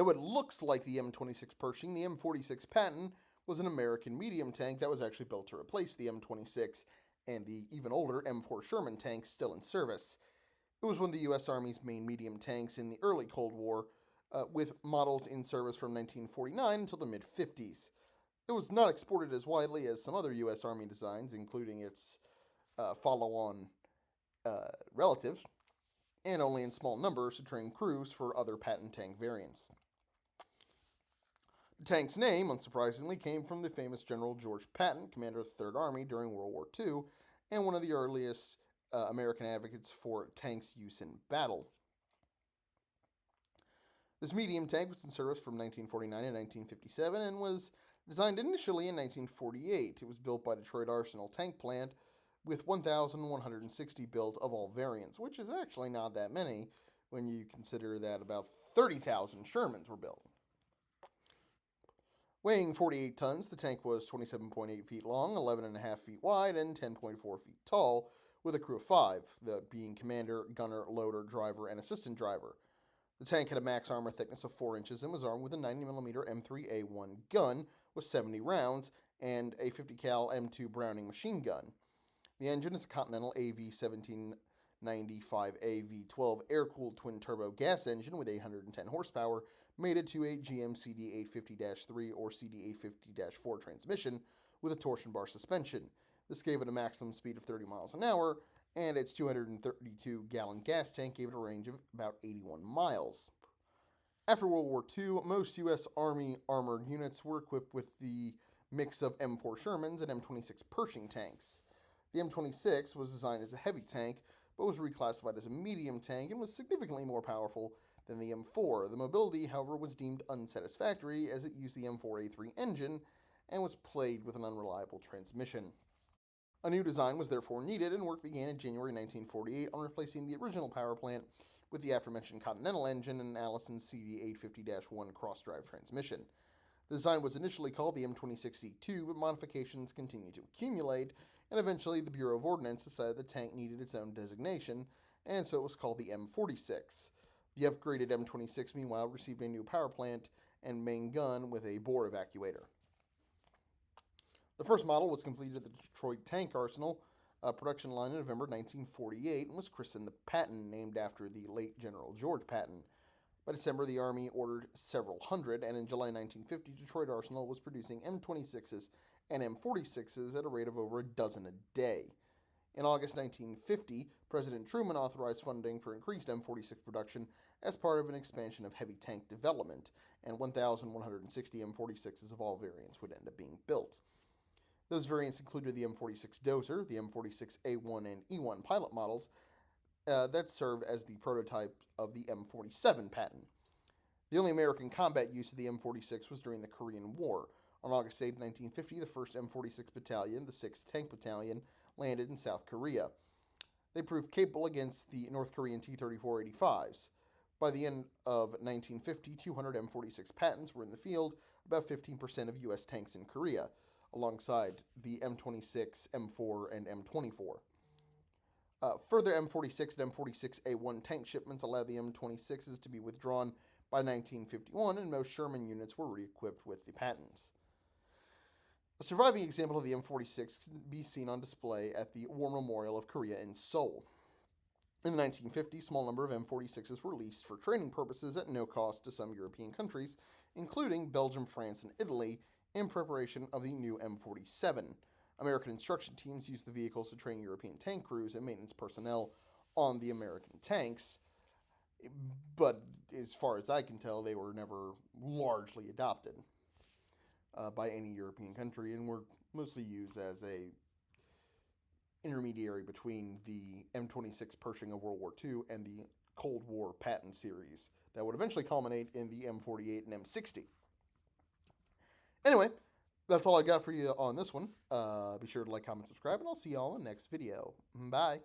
Though it looks like the M26 Pershing, the M46 Patton was an American medium tank that was actually built to replace the M26 and the even older M4 Sherman tanks still in service. It was one of the U.S. Army's main medium tanks in the early Cold War, with models in service from 1949 until the mid-50s. It was not exported as widely as some other U.S. Army designs, including its follow-on relatives, and only in small numbers to train crews for other Patton tank variants. The tank's name, unsurprisingly, came from the famous General George Patton, commander of the Third Army during World War II, and one of the earliest American advocates for tanks' use in battle. This medium tank was in service from 1949 to 1957 and was designed initially in 1948. It was built by Detroit Arsenal Tank Plant with 1,160 built of all variants, which is actually not that many when you consider that about 30,000 Shermans were built. Weighing 48 tons, the tank was 27.8 feet long, 11.5 feet wide, and 10.4 feet tall, with a crew of 5, the being commander, gunner, loader, driver, and assistant driver. The tank had a max armor thickness of 4 inches and was armed with a 90mm M3A1 gun with 70 rounds and a 50 cal M2 Browning machine gun. The engine is a Continental AV1795A V12 air-cooled twin-turbo gas engine with 810 horsepower, mated to a GM CD850-3 or CD850-4 transmission with a torsion bar suspension. This gave it a maximum speed of 30 miles an hour, and its 232-gallon gas tank gave it a range of about 81 miles. After World War II, most U.S. Army armored units were equipped with the mix of M4 Shermans and M26 Pershing tanks. The M26 was designed as a heavy tank, but was reclassified as a medium tank and was significantly more powerful than the M4. The mobility, however, was deemed unsatisfactory as it used the M4A3 engine and was plagued with an unreliable transmission. A new design was therefore needed, and work began in January 1948 on replacing the original power plant with the aforementioned Continental engine and Allison's CD850-1 cross-drive transmission. The design was initially called the M26E2, but modifications continued to accumulate, and eventually the Bureau of Ordnance decided the tank needed its own designation, and so it was called the M46. The upgraded M26, meanwhile, received a new power plant and main gun with a bore evacuator. The first model was completed at the Detroit Tank Arsenal production line in November 1948 and was christened the Patton, named after the late General George Patton. By December, the Army ordered several hundred, and in July 1950, Detroit Arsenal was producing M26s and M46s at a rate of over a dozen a day. In August 1950, President Truman authorized funding for increased M46 production as part of an expansion of heavy tank development, and 1,160 M46s of all variants would end up being built. Those variants included the M46 Dozer, the M46 A1 and E1 pilot models that served as the prototype of the M47 Patton. The only American combat use of the M46 was during the Korean War. On August 8, 1950, the 1st M46 Battalion, the 6th Tank Battalion, landed in South Korea. They proved capable against the North Korean T-34-85s. By the end of 1950, 200 M46 Pattons were in the field, about 15% of U.S. tanks in Korea, alongside the M26, M4, and M24. Further M46 and M46A1 tank shipments allowed the M26s to be withdrawn by 1951, and most Sherman units were re-equipped with the Pattons. A surviving example of the M46 can be seen on display at the War Memorial of Korea in Seoul. In the 1950s, a small number of M46s were leased for training purposes at no cost to some European countries, including Belgium, France, and Italy, in preparation of the new M47. American instruction teams used the vehicles to train European tank crews and maintenance personnel on the American tanks, but as far as I can tell, they were never largely adopted by any European country and were mostly used as a intermediary between the M26 Pershing of World War II and the Cold War Patton series that would eventually culminate in the M48 and M60. Anyway, that's all I got for you on this one. Be sure to like, comment, subscribe, and I'll see you all in the next video. Bye.